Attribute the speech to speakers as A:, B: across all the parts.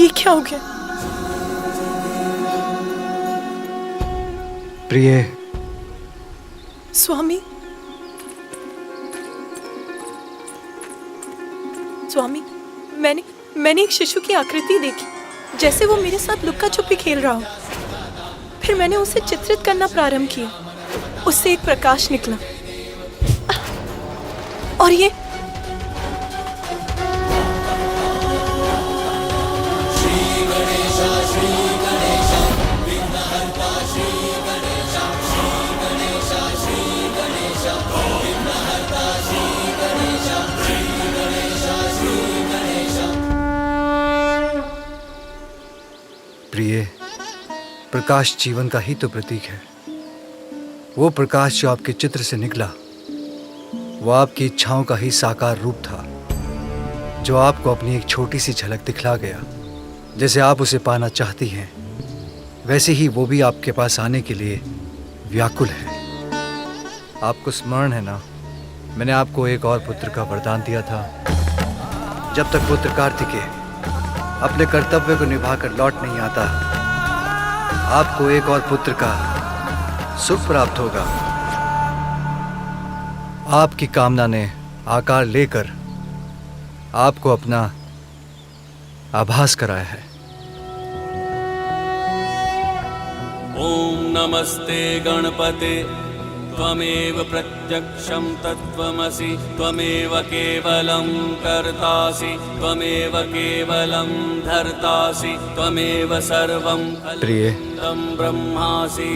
A: ये क्या हो गया?
B: प्रिय।
A: स्वामी, स्वामी, मैंने एक शिशु की आकृति देखी, जैसे वो मेरे साथ लुक्का छुपी खेल रहा हो। फिर मैंने उसे चित्रित करना प्रारंभ किया। उससे एक प्रकाश निकला और ये
B: प्रिय, प्रकाश जीवन का ही तो प्रतीक है। वो प्रकाश जो आपके चित्र से निकला, वो आपकी इच्छाओं का ही साकार रूप था, जो आपको अपनी एक छोटी सी झलक दिखला गया। जैसे आप उसे पाना चाहती हैं, वैसे ही वो भी आपके पास आने के लिए व्याकुल है। आपको स्मरण है ना, मैंने आपको एक और पुत्र का वरदान दिया था। जब तक पुत्र कार्तिकेय अपने कर्तव्य को निभाकर लौट नहीं आता, आपको एक और पुत्र का सुख प्राप्त होगा। आपकी कामना ने आकार लेकर आपको अपना आभास कराया है।
C: ओम नमस्ते गणपते त्वमेव प्रत्यक्षं तत्त्वमसि त्वमेव केवलं कर्तासि त्वमेव केवलं धर्तासि त्वमेव सर्वं
B: प्रिय,
C: फलितं ब्रह्मासि।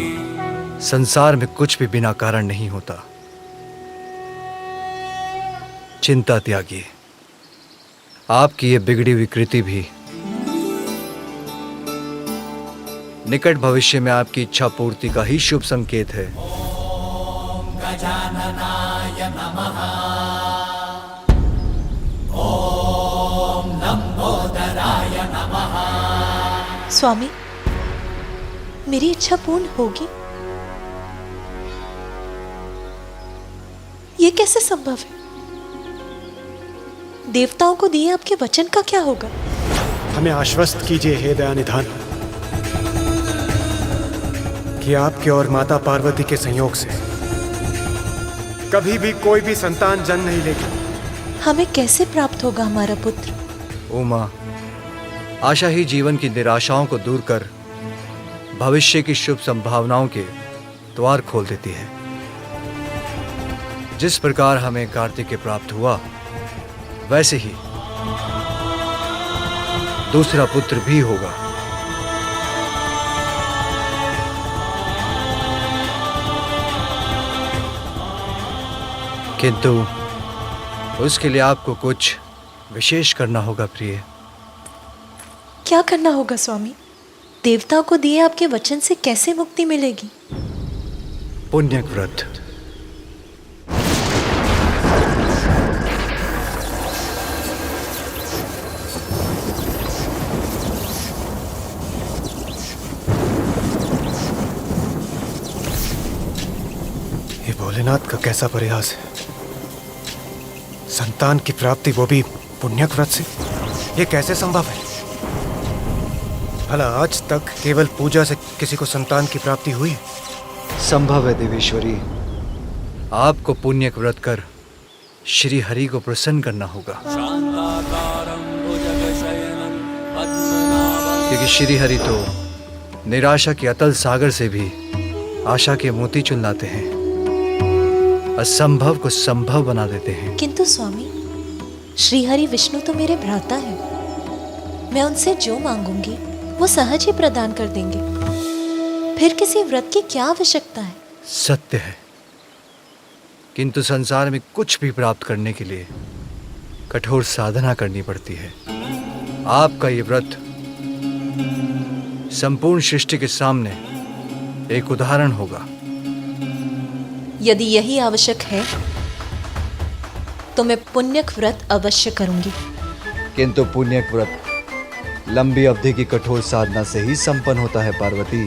B: संसार में कुछ भी बिना कारण नहीं होता। चिंता त्यागिए। आपकी ये बिगड़ी हुई कृति भी निकट भविष्य में आपकी इच्छा पूर्ति का ही शुभ संकेत है।
D: गजाननाय नमः। ओम लंबोदराय नमः।
A: स्वामी, मेरी इच्छा पूर्ण होगी? ये कैसे संभव है? देवताओं को दिए आपके वचन का क्या होगा?
E: हमें आश्वस्त कीजिए हे दयानिधान, कि आपके और माता पार्वती के संयोग से कभी भी कोई भी संतान जन्म नहीं लेगी।
A: हमें कैसे प्राप्त होगा हमारा पुत्र?
B: उमा, आशा ही जीवन की निराशाओं को दूर कर भविष्य की शुभ संभावनाओं के द्वार खोल देती है। जिस प्रकार हमें कार्तिकेय प्राप्त हुआ, वैसे ही दूसरा पुत्र भी होगा। किंतु उसके लिए आपको कुछ विशेष करना होगा प्रिय।
A: क्या करना होगा स्वामी? देवताओं को दिए आपके वचन से कैसे मुक्ति मिलेगी?
B: पुण्यक व्रत।
E: ये भोलेनाथ का कैसा प्रयास है। संतान की प्राप्ति, वो भी पुण्यक व्रत से। ये कैसे संभव है? भला आज तक केवल पूजा से किसी को संतान की प्राप्ति हुई?
B: संभव है देवेश्वरी। आपको पुण्यक व्रत कर श्री हरि को प्रसन्न करना होगा,
C: शांताकारं भुजगशयनं पद्मनाभं।
B: क्योंकि श्री हरि तो निराशा के अतल सागर से भी आशा के मोती चुन लाते हैं, असंभव को संभव बना देते हैं।
A: किंतु स्वामी, श्रीहरि विष्णु तो मेरे भ्राता हैं। मैं उनसे जो मांगूंगी वो सहज ही प्रदान कर देंगे। फिर किसी व्रत की क्या आवश्यकता है?
B: सत्य है, किंतु संसार में कुछ भी प्राप्त करने के लिए कठोर साधना करनी पड़ती है। आपका ये व्रत संपूर्ण सृष्टि के सामने एक उदाहरण होगा।
A: यदि यही आवश्यक है तो मैं पुण्यक व्रत अवश्य करूंगी।
B: किंतु पुण्यक व्रत लंबी अवधि की कठोर साधना से ही संपन्न होता है पार्वती।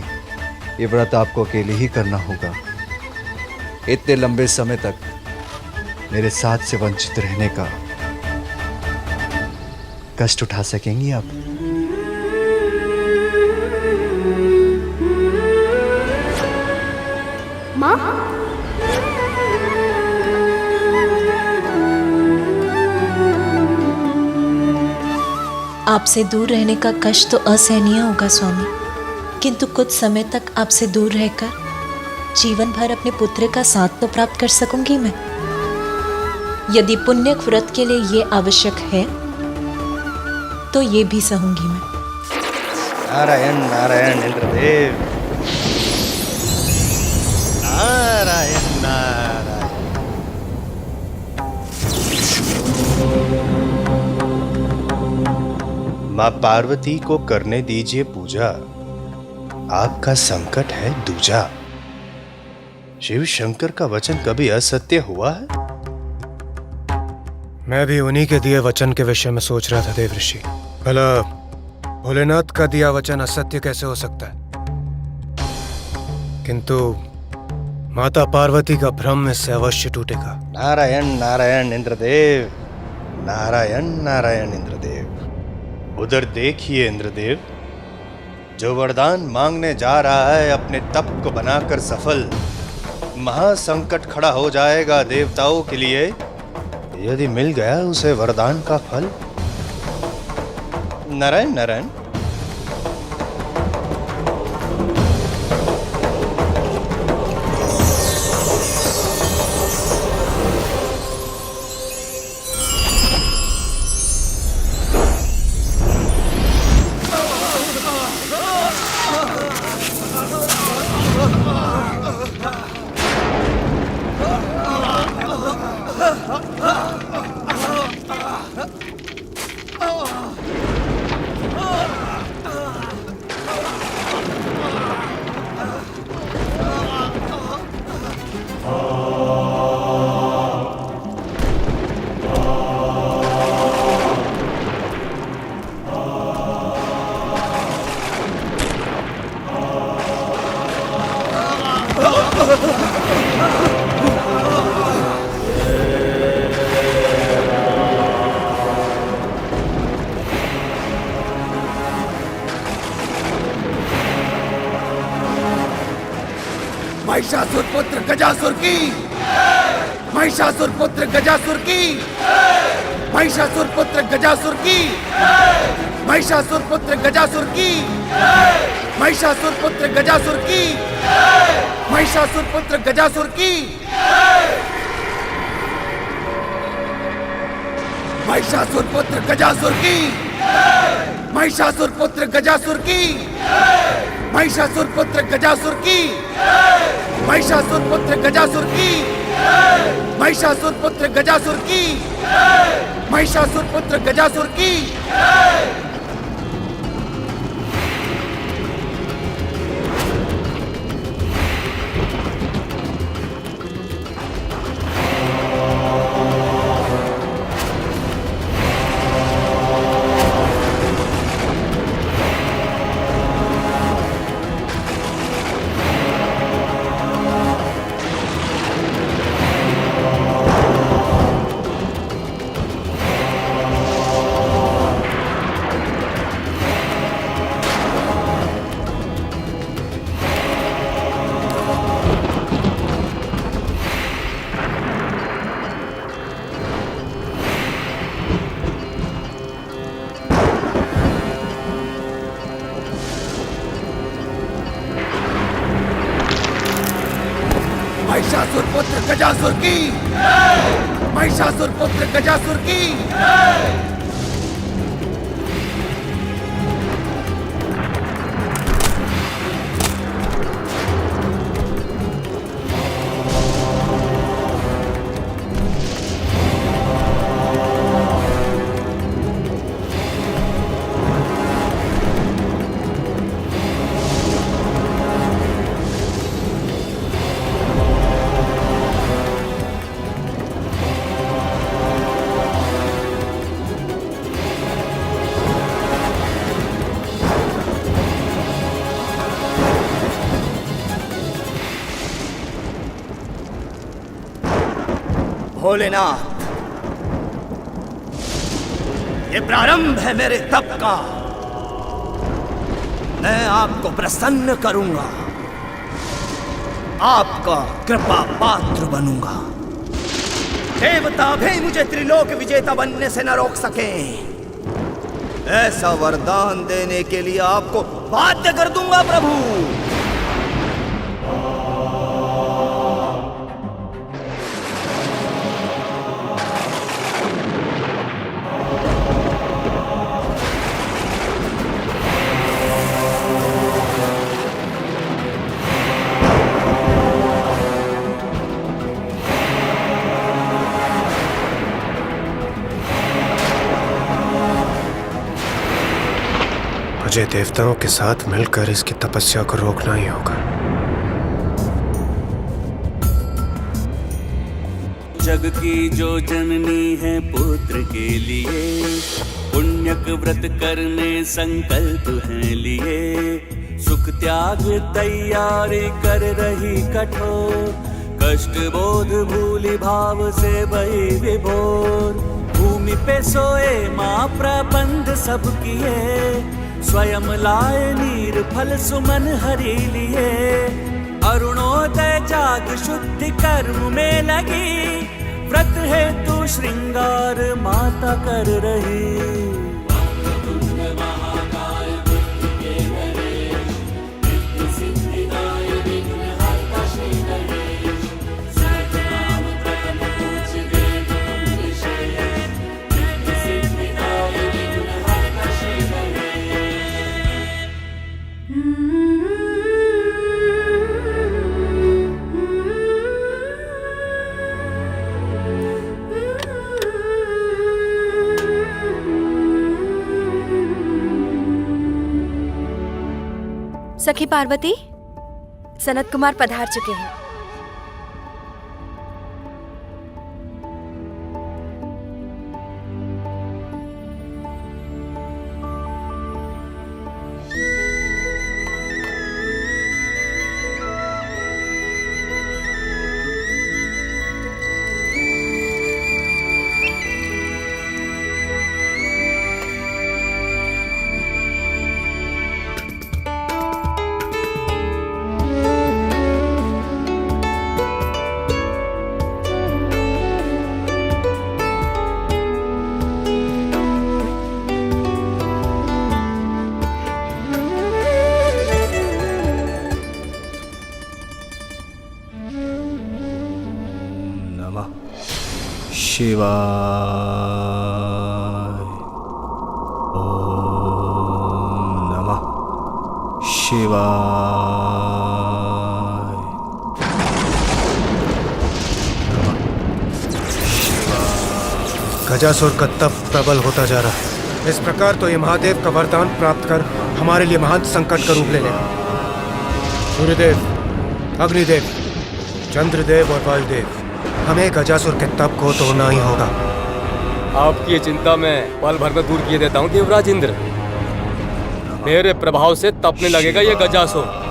B: ये व्रत आपको अकेले ही करना होगा। इतने लंबे समय तक मेरे साथ से वंचित रहने का कष्ट उठा सकेंगी आप?
F: माँ।
G: आपसे दूर रहने का कष्ट तो असहनीय होगा स्वामी, किंतु कुछ समय तक आपसे दूर रहकर जीवन भर अपने पुत्र का साथ तो प्राप्त कर सकूंगी मैं। यदि पुण्य व्रत के लिए ये आवश्यक है तो ये भी सहूंगी मैं।
E: नारायण नारायण इंद्रदेव, नारायण नारायण। माँ पार्वती को करने दीजिए पूजा, आपका संकट है दूजा। शिव शंकर का वचन कभी असत्य हुआ है? मैं भी उन्हीं के दिए वचन के विषय में सोच रहा था देव ऋषि। भला भोलेनाथ का दिया वचन असत्य कैसे हो सकता है? किंतु माता पार्वती का भ्रम इससे अवश्य टूटेगा। नारायण नारायण इंद्रदेव, नारायण नारायण इंद्रदेव। उधर देखिए इंद्रदेव, जो वरदान मांगने जा रहा है अपने तप को बनाकर सफल, महासंकट खड़ा हो जाएगा देवताओं के लिए यदि मिल गया उसे वरदान का फल। नारायण नारायण।
D: महिषासुर पुत्र गजासुर की, महिषासुर पुत्र गजासुर की, महिषासुर पुत्र गजासुर की, महिषासुर पुत्र गजासुर की, महिषासुर पुत्र गजासुर की, महिषासुर पुत्र गजासुर की, महिषासुर पुत्र गजासुर की, महिषासुर पुत्र गजासुर की, महिषासुर पुत्र गजासुर की, महिषासुर पुत्र गजासुर की, महिषासुर पुत्र गजासुर की, महिषासुर पुत्र गजासुर की। महिषासुर पुत्र गजासुर की, महिषासुर पुत्र गजासुर की। भोलेनाथ, ये प्रारंभ है मेरे तप का। मैं आपको प्रसन्न करूंगा। आपका कृपा पात्र बनूंगा। देवता भी मुझे त्रिलोक विजेता बनने से न रोक सके। ऐसा वरदान देने के लिए आपको बाध्य कर दूंगा प्रभु।
E: मुझे देवताओं के साथ मिलकर इसकी तपस्या को रोकना ही होगा।
C: जग की जो जननी है पुत्र के लिए, पुण्यक व्रत करने संकल्प है लिए। सुख त्याग तैयारी कर रही कठोर, कष्ट बोध भूली भाव से बही विभोर। भूमि पे सोए माँ प्रबंध सब किए, स्वयं लाए नीर फल सुमन हरि लिए। अरुणोदय जाग शुद्धि कर्म में लगी, व्रत है तू श्रृंगार माता कर रही।
F: सखी पार्वती, सनत कुमार पधार चुके हैं।
E: शिवाय। ओम नमः शिवाय। गजासुर का तप प्रबल होता जा रहा है। इस प्रकार तो ये महादेव का वरदान प्राप्त कर हमारे लिए महान संकट का रूप ले लेगा। सूर्यदेव, अग्निदेव, चंद्रदेव और वायुदेव, हमें गजासुर के तप को तोड़ना ही होगा।
H: आपकी ये चिंता मैं पल भर में दूर किए देता हूँ देवराज इंद्र। मेरे प्रभाव से तपने लगेगा ये गजासुर।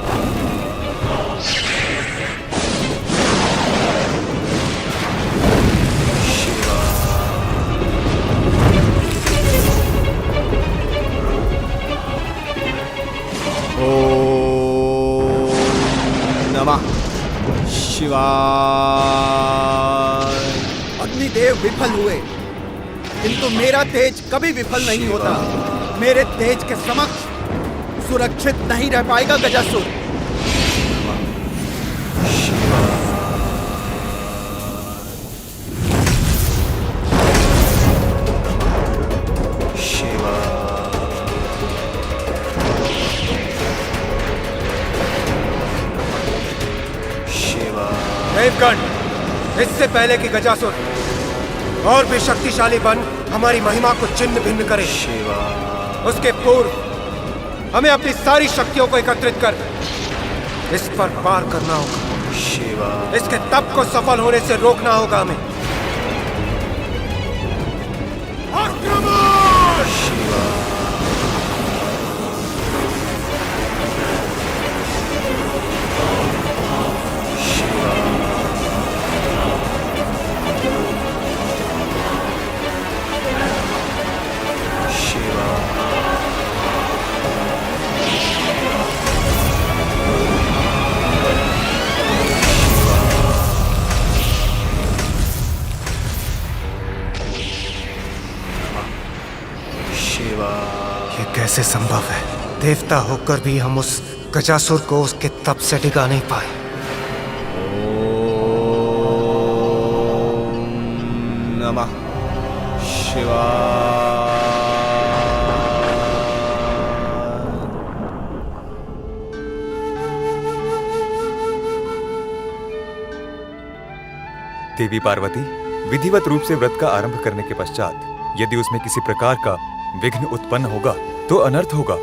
D: शिवाय। अग्निदेव विफल हुए, किंतु मेरा तेज कभी विफल नहीं होता। मेरे तेज के समक्ष सुरक्षित नहीं रह पाएगा गजासुर।
E: देवगण, इससे पहले कि गजासुर और भी शक्तिशाली बन हमारी महिमा को छिन्न भिन्न करे, उसके पूर्व हमें अपनी सारी शक्तियों को एकत्रित कर इस पर पार करना होगा। इसके तप को सफल होने से रोकना होगा हमें। ये कैसे संभव है? देवता होकर भी हम उस गजासुर को उसके तप से डिगा नहीं पाए।
D: नमः शिवाय।
I: देवी पार्वती, विधिवत रूप से व्रत का आरंभ करने के पश्चात यदि उसमें किसी प्रकार का विघ्न उत्पन्न होगा तो अनर्थ होगा।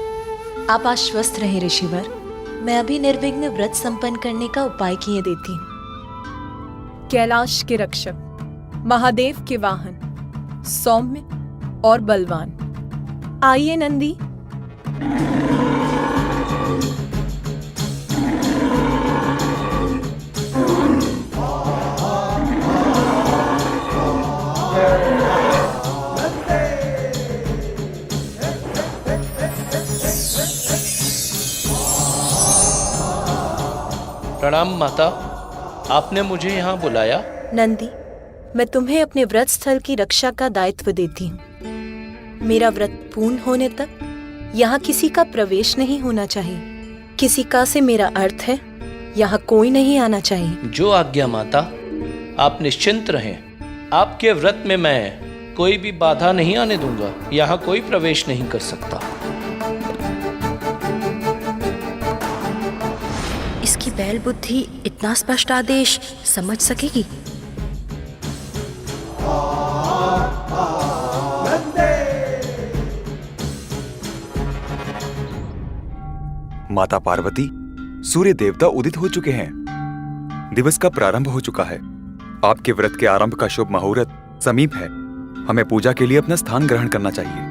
G: आप आश्वस्त रहे ऋषिवर, मैं अभी निर्विघ्न व्रत संपन्न करने का उपाय किए देती हूँ।
A: कैलाश के रक्षक, महादेव के वाहन, सौम्य और बलवान, आइए नंदी।
J: प्रणाम माता, आपने मुझे यहाँ बुलाया?
G: नंदी, मैं तुम्हें अपने व्रत स्थल की रक्षा का दायित्व देती हूँ। मेरा व्रत पूर्ण होने तक यहाँ किसी का प्रवेश नहीं होना चाहिए। किसी का से मेरा अर्थ है, यहाँ कोई नहीं आना चाहिए।
J: जो आज्ञा माता, आप निश्चिंत रहें। आपके व्रत में मैं कोई भी बाधा नहीं आने दूंगा। यहाँ कोई प्रवेश नहीं कर सकता।
F: इसकी बैल बुद्धि इतना स्पष्ट आदेश समझ सकेगी?
I: माता पार्वती, सूर्य देवता उदित हो चुके हैं। दिवस का प्रारंभ हो चुका है। आपके व्रत के आरंभ का शुभ मुहूर्त समीप है। हमें पूजा के लिए अपना स्थान ग्रहण करना चाहिए।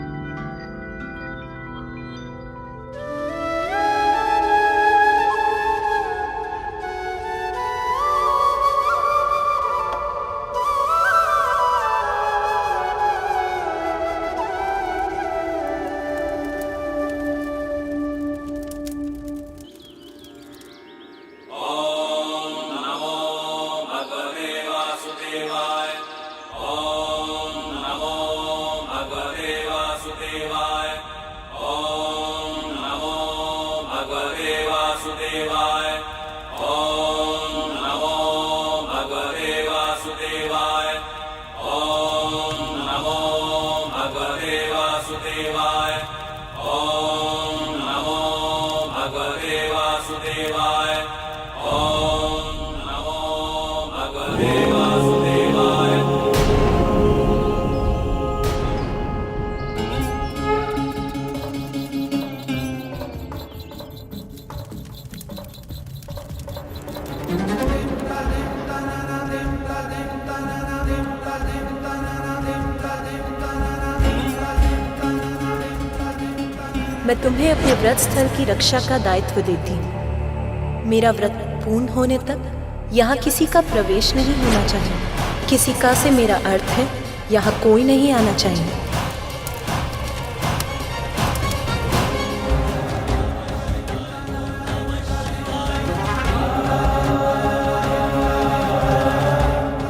G: मैं तुम्हें अपने व्रत स्थल की रक्षा का दायित्व देती हूँ। मेरा व्रत पूर्ण होने तक यहाँ किसी का प्रवेश नहीं होना चाहिए। किसी का से मेरा अर्थ है, यहाँ कोई नहीं आना चाहिए।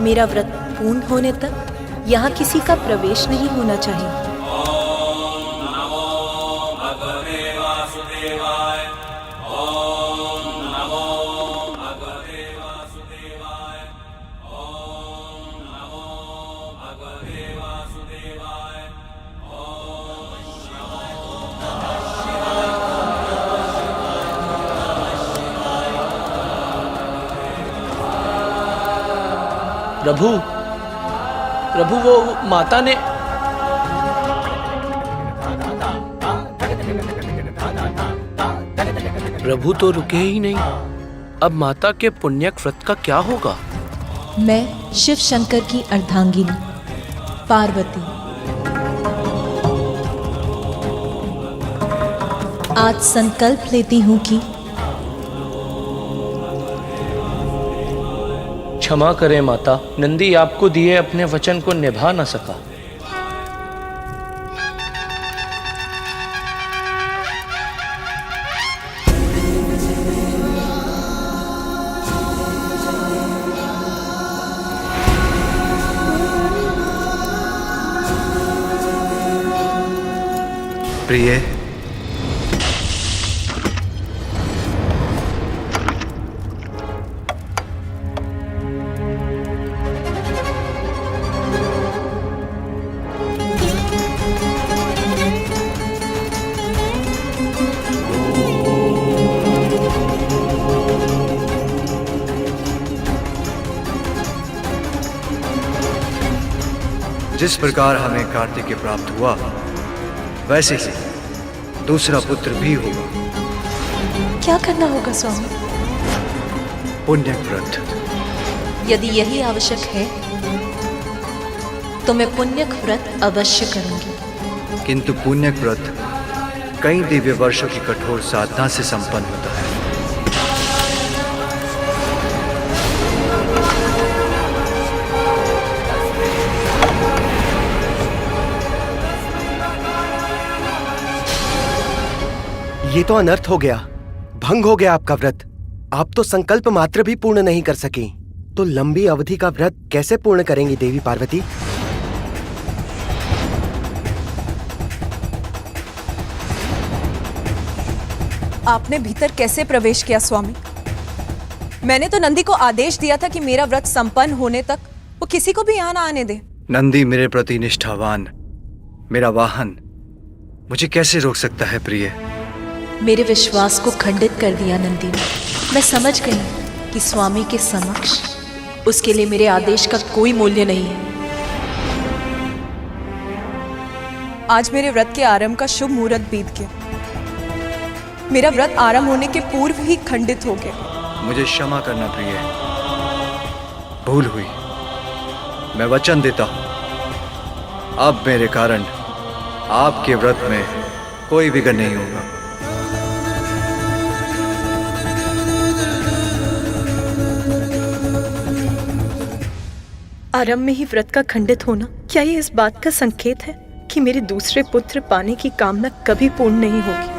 G: मेरा व्रत पूर्ण होने तक यहाँ किसी का प्रवेश नहीं होना चाहिए।
J: प्रभु, प्रभु वो माता ने प्रभु तो रुके ही नहीं। अब माता के पुण्यक व्रत का क्या होगा?
G: मैं शिव शंकर की अर्धांगिनी पार्वती आज संकल्प लेती हूँ कि
J: क्षमा करें माता, नंदी आपको दिए अपने वचन को निभा न सका।
B: प्रिय, जिस प्रकार हमें कार्तिकेय प्राप्त हुआ, वैसे ही दूसरा पुत्र भी होगा।
G: क्या करना होगा स्वामी?
B: पुण्य व्रत।
G: यदि यही आवश्यक है तो मैं पुण्यक व्रत अवश्य करूंगी।
B: किंतु पुण्य व्रत कई दिव्य वर्षों की कठोर साधना से संपन्न होता है।
E: ये तो अनर्थ हो गया, भंग हो गया आपका व्रत। आप तो संकल्प मात्र भी पूर्ण नहीं कर सकी, तो लंबी अवधि का व्रत कैसे पूर्ण करेंगी देवी पार्वती?
K: आपने भीतर कैसे प्रवेश किया स्वामी? मैंने तो नंदी को आदेश दिया था कि मेरा व्रत संपन्न होने तक वो किसी को भी यहाँ ना आने दे।
B: नंदी मेरे प्रति निष्ठावान, मेरा वाहन, मुझे कैसे रोक सकता है प्रिय?
G: मेरे विश्वास को खंडित कर दिया नंदी ने। मैं समझ गई कि स्वामी के समक्ष उसके लिए मेरे आदेश का कोई मूल्य नहीं है।
K: आज मेरे व्रत के आरंभ का शुभ मुहूर्त बीत गया। मेरा व्रत आरंभ होने के पूर्व ही खंडित हो गया।
B: मुझे क्षमा करना प्रिय, भूल हुई। मैं वचन देता हूं, अब मेरे कारण आपके व्रत में कोई विघ्न नहीं होगा।
A: आरंभ में ही व्रत का खंडित होना, क्या ये इस बात का संकेत है कि मेरे दूसरे पुत्र पाने की कामना कभी पूर्ण नहीं होगी?